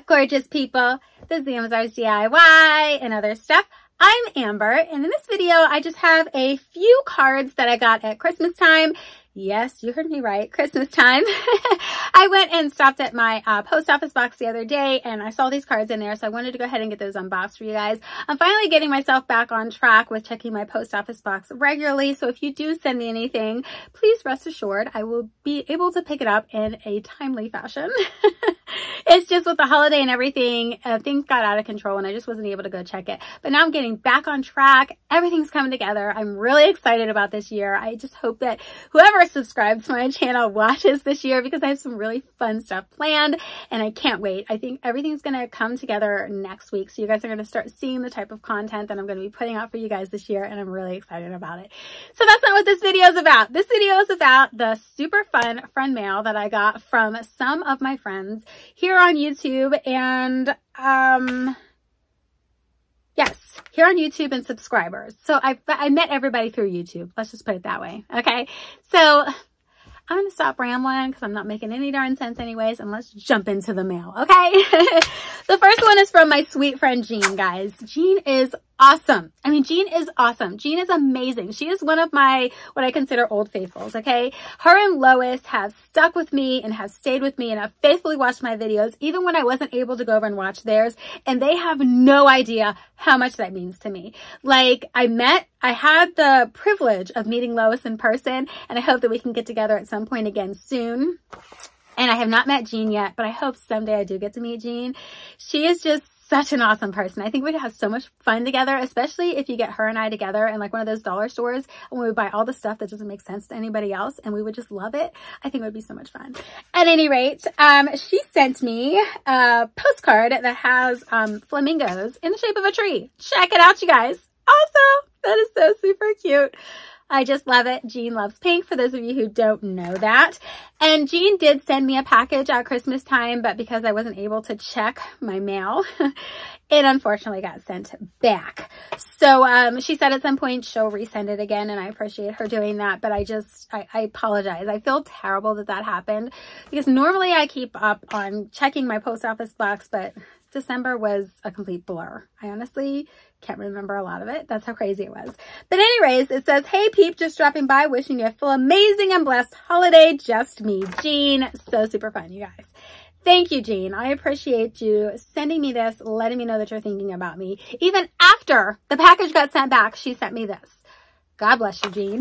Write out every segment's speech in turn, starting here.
gorgeous people? This is Amazon's DIY and other stuff. I'm Amber, and in this video, I just have a few cards that I got at Christmas time. Yes, you heard me right, Christmas time. I went and stopped at my post office box the other day, and I saw these cards in there, so I wanted to go ahead and get those unboxed for you guys. I'm finally getting myself back on track with checking my post office box regularly, so if you do send me anything, please rest assured I will be able to pick it up in a timely fashion. It's just with the holiday and everything, things got out of control and I just wasn't able to go check it. But now I'm getting back on track. Everything's coming together. I'm really excited about this year. I just hope that whoever subscribes to my channel watches this year because I have some really fun stuff planned and I can't wait. I think everything's going to come together next week. So you guys are going to start seeing the type of content that I'm going to be putting out for you guys this year and I'm really excited about it. So that's not what this video is about. This video is about the super fun friend mail that I got from some of my friends here on YouTube and yes, here on YouTube and subscribers. So I met everybody through YouTube. Let's just put it that way. Okay. So I'm going to stop rambling because I'm not making any darn sense anyways, and let's jump into the mail. Okay. The first one is from my sweet friend Jean, guys. Jean is awesome. I mean, Jean is awesome. Jean is amazing. She is one of my, what I consider old faithfuls, okay? Her and Lois have stuck with me and have stayed with me and have faithfully watched my videos, even when I wasn't able to go over and watch theirs. And they have no idea how much that means to me. Like, I had the privilege of meeting Lois in person, and I hope that we can get together at some point again soon. And I have not met Jean yet, but I hope someday I do get to meet Jean. She is just such an awesome person. I think we'd have so much fun together, especially if you get her and I together in like one of those dollar stores and we would buy all the stuff that doesn't make sense to anybody else and we would just love it. I think it would be so much fun. At any rate, she sent me a postcard that has flamingos in the shape of a tree. Check it out, you guys. Awesome. That is so super cute. I just love it. Jean loves pink, for those of you who don't know that. And Jean did send me a package at Christmas time, but because I wasn't able to check my mail, it unfortunately got sent back. So she said at some point she'll resend it again, and I appreciate her doing that, but I apologize. I feel terrible that that happened because normally I keep up on checking my post office box, but December was a complete blur. I honestly can't remember a lot of it. That's how crazy it was. But anyways, it says, "Hey Peep, just dropping by, wishing you a full amazing and blessed holiday. Just me, Jean." So super fun, you guys. Thank you, Jean. I appreciate you sending me this, letting me know that you're thinking about me. Even after the package got sent back, she sent me this. God bless you, Jean.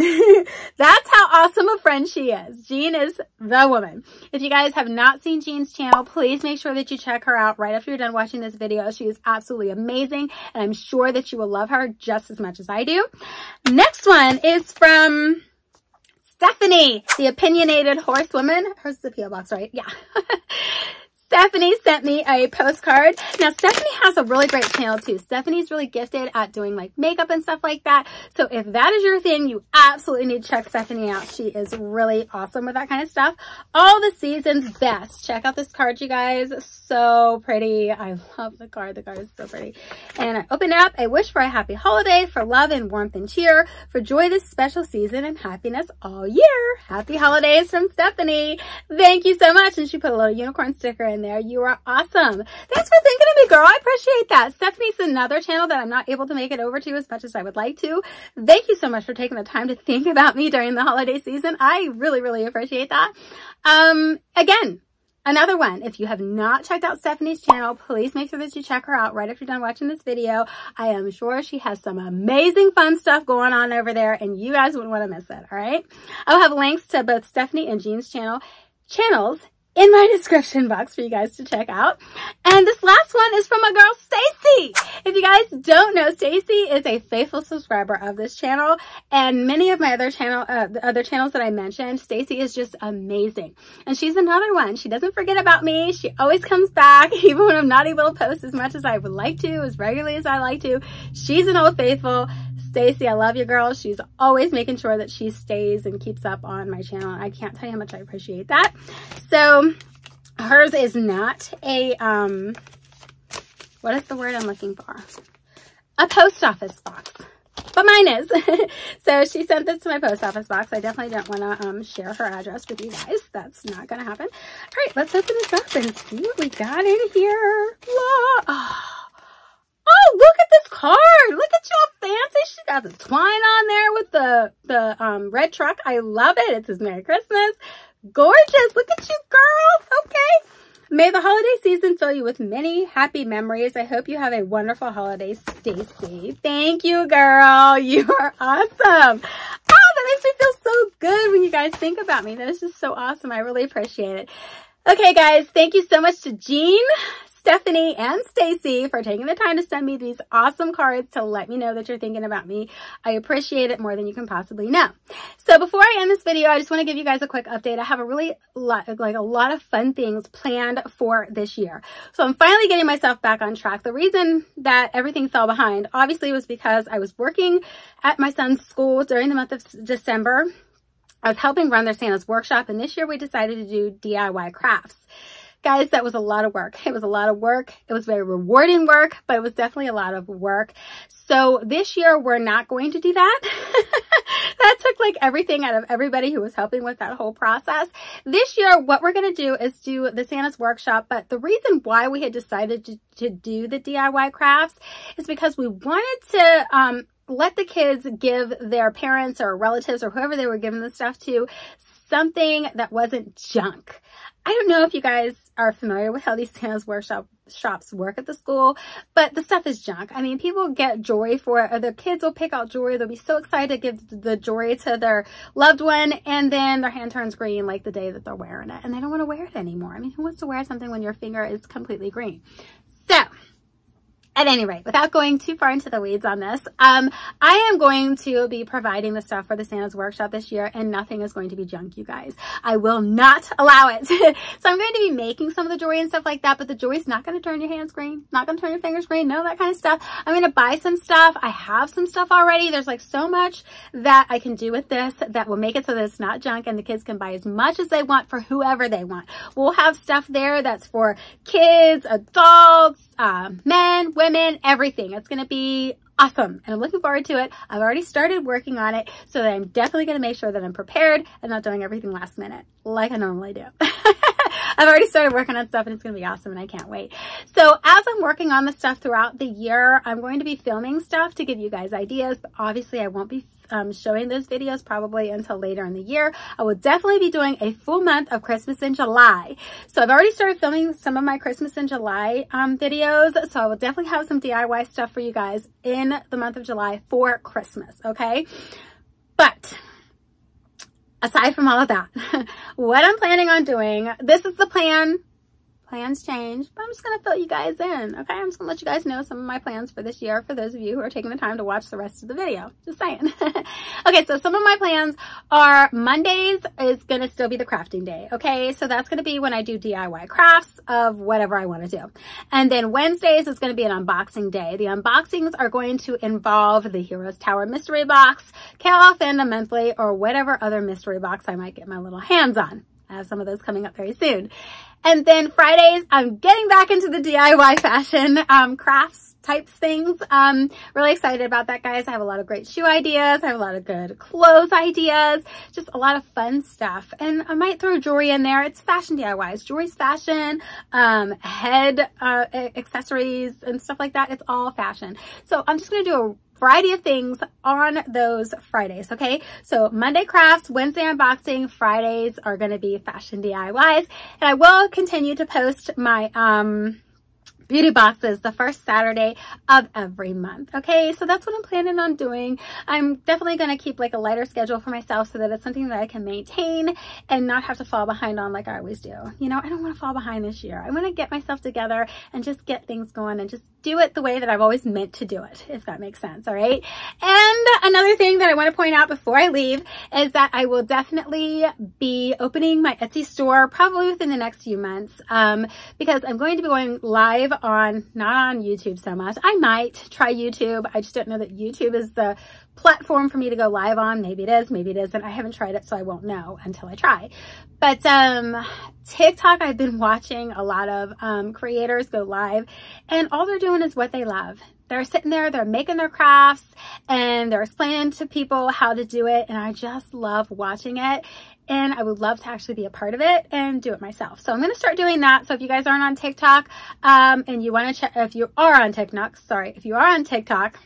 That's how awesome a friend she is. Jean is the woman. If you guys have not seen Jean's channel, please make sure that you check her out right after you're done watching this video. She is absolutely amazing, and I'm sure that you will love her just as much as I do. Next one is from Stephanie, the Opinionated Horsewoman. Hers is the P.O. box, right? Yeah. Stephanie sent me a postcard. Now, Stephanie has a really great channel too. Stephanie's really gifted at doing like makeup and stuff like that. So if that is your thing, you absolutely need to check Stephanie out. She is really awesome with that kind of stuff. All the season's best. Check out this card, you guys. So pretty. I love the card. The card is so pretty. And I open it up. I wish for a happy holiday, for love and warmth and cheer, for joy this special season and happiness all year. Happy holidays from Stephanie. Thank you so much. And she put a little unicorn sticker in there. You are awesome. Thanks for thinking of me, girl. I appreciate that. Stephanie's another channel that I'm not able to make it over to as much as I would like to. Thank you so much for taking the time to think about me during the holiday season. I really, really appreciate that. Again, another one. If you have not checked out Stephanie's channel, please make sure that you check her out right after you're done watching this video. I am sure she has some amazing fun stuff going on over there, and you guys wouldn't want to miss it, all right? I'll have links to both Stephanie and Jean's channels in my description box for you guys to check out. And this last one is from my girl, Stacy. If you guys don't know, Stacy is a faithful subscriber of this channel and many of my other channels that I mentioned. Stacy is just amazing. And she's another one. She doesn't forget about me. She always comes back, even when I'm not able to post as much as I would like to, as regularly as I like to. She's an old faithful. Stacy, I love you, girl. She's always making sure that she stays and keeps up on my channel. I can't tell you how much I appreciate that. So hers is not a, what is the word I'm looking for? A post office box. but mine is. So she sent this to my post office box. I definitely don't want to share her address with you guys. That's not going to happen. All right, let's open this up and see what we got in here. Oh, look at this card. Look at y'all fancy. She got the twine on there with the red truck. I love it. It says Merry Christmas. Gorgeous. Look at you, girl. Okay. May the holiday season fill you with many happy memories. I hope you have a wonderful holiday, Stacy. Thank you, girl. You are awesome. Oh, that makes me feel so good when you guys think about me. That is just so awesome. I really appreciate it. Okay, guys. Thank you so much to Jean, Stephanie, and Stacy for taking the time to send me these awesome cards to let me know that you're thinking about me. I appreciate it more than you can possibly know. So before I end this video, I just want to give you guys a quick update. I have a lot of fun things planned for this year. So I'm finally getting myself back on track. The reason that everything fell behind obviously was because I was working at my son's school during the month of December. I was helping run their Santa's workshop, and this year we decided to do DIY crafts. Guys, that was a lot of work. It was a lot of work. It was very rewarding work, but it was definitely a lot of work. So this year, we're not going to do that. That took like everything out of everybody who was helping with that whole process. This year, what we're going to do is do the Santa's workshop. But the reason why we had decided to do the DIY crafts is because we wanted to let the kids give their parents or relatives or whoever they were giving the stuff to something that wasn't junk. I don't know if you guys are familiar with how these Santa's workshops work at the school, but the stuff is junk. I mean, people get jewelry for it, or their kids will pick out jewelry. They'll be so excited to give the jewelry to their loved one, and then their hand turns green like the day that they're wearing it, and they don't want to wear it anymore. I mean, who wants to wear something when your finger is completely green? So, at any rate, without going too far into the weeds on this, I am going to be providing the stuff for the Santa's workshop this year, and nothing is going to be junk, you guys. I will not allow it. So I'm going to be making some of the jewelry and stuff like that, but the jewelry's not going to turn your hands green, not going to turn your fingers green, none of that kind of stuff. I'm going to buy some stuff. I have some stuff already. There's like so much that I can do with this that will make it so that it's not junk, and the kids can buy as much as they want for whoever they want. We'll have stuff there that's for kids, adults, men, women, everything. It's going to be awesome, and I'm looking forward to it. I've already started working on it, so that I'm definitely going to make sure that I'm prepared and not doing everything last minute like I normally do. I've already started working on stuff, and it's going to be awesome, and I can't wait. So as I'm working on the stuff throughout the year, I'm going to be filming stuff to give you guys ideas, but obviously I won't be showing those videos probably until later in the year. I will definitely be doing a full month of Christmas in July. So I've already started filming some of my Christmas in July videos. So I will definitely have some DIY stuff for you guys in the month of July for Christmas. Okay. But aside from all of that, what I'm planning on doing, this is the plan. Plans change, but I'm just going to fill you guys in, okay? I'm just going to let you guys know some of my plans for this year for those of you who are taking the time to watch the rest of the video. Just saying. Okay, so some of my plans are Mondays is going to still be the crafting day, okay? So that's going to be when I do DIY crafts of whatever I want to do. And then Wednesdays is going to be an unboxing day. The unboxings are going to involve the Heroes Tower mystery box, KL Fandom Monthly, or whatever other mystery box I might get my little hands on. I have some of those coming up very soon. And then Fridays, I'm getting back into the DIY fashion crafts types things. Really excited about that, guys. I have a lot of great shoe ideas. I have a lot of good clothes ideas. Just a lot of fun stuff. And I might throw jewelry in there. It's fashion DIYs. Jewelry's fashion, head accessories and stuff like that. It's all fashion. So I'm just going to do a variety of things on those Fridays, okay? So Monday crafts, Wednesday unboxing, Fridays are going to be fashion DIYs, and I will continue to post my beauty boxes the first Saturday of every month. Okay, so that's what I'm planning on doing. I'm definitely going to keep like a lighter schedule for myself so that it's something that I can maintain and not have to fall behind on like I always do. You know, I don't want to fall behind this year. I want to get myself together and just get things going and just do it the way that I've always meant to do it, if that makes sense. All right. And another thing that I want to point out before I leave is that I will definitely be opening my Etsy store probably within the next few months because I'm going to be going live on, not on YouTube so much. I might try YouTube. I just don't know that YouTube is the platform for me to go live on. Maybe it is, maybe it isn't. I haven't tried it, so I won't know until I try. But TikTok, I've been watching a lot of creators go live, and all they're doing is what they love. they're sitting there, they're making their crafts, and they're explaining to people how to do it. And I just love watching it. And I would love to actually be a part of it and do it myself. So I'm going to start doing that. So if you guys aren't on TikTok, and you want to check, if you are on TikTok,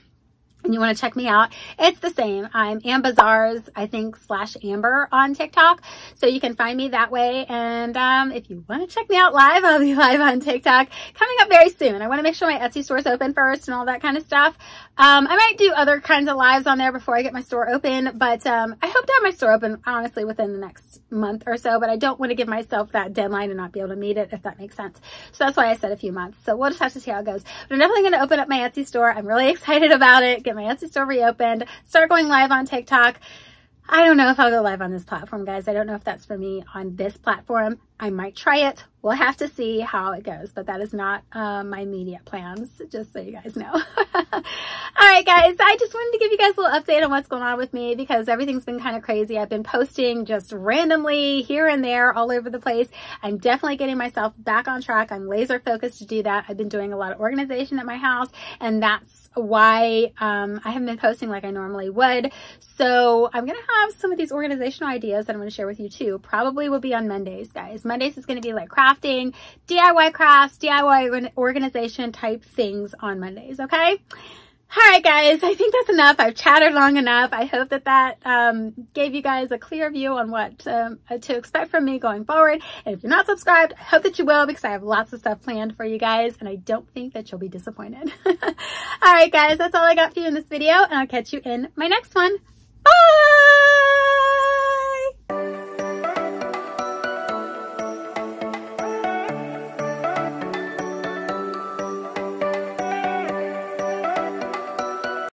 and you want to check me out, it's the same. I'm Ambazars, I think, /Amber on TikTok. So you can find me that way. And if you want to check me out live, I'll be live on TikTok coming up very soon. I want to make sure my Etsy store is open first and all that kind of stuff. I might do other kinds of lives on there before I get my store open. But I hope to have my store open, honestly, within the next month or so. But I don't want to give myself that deadline and not be able to meet it, if that makes sense. So that's why I said a few months. So we'll just have to see how it goes. But I'm definitely going to open up my Etsy store. I'm really excited about it. Get my Etsy store reopened, start going live on TikTok. I don't know if I'll go live on this platform, guys. I don't know if that's for me on this platform. I might try it. We'll have to see how it goes, but that is not my immediate plans, just so you guys know. All right, guys, I just wanted to give you guys a little update on what's going on with me because everything's been kind of crazy. I've been posting just randomly here and there all over the place. I'm definitely getting myself back on track. I'm laser focused to do that. I've been doing a lot of organization at my house, and that's why I haven't been posting like I normally would. So I'm going to have some of these organizational ideas that I'm going to share with you too. Probably will be on Mondays, guys. Mondays is going to be like crafting, DIY crafts, DIY organization type things on Mondays, okay? All right, guys, I think that's enough. I've chattered long enough. I hope that gave you guys a clear view on what to expect from me going forward. And if you're not subscribed, I hope that you will because I have lots of stuff planned for you guys, and I don't think that you'll be disappointed. All right, guys, that's all I got for you in this video, and I'll catch you in my next one. Bye!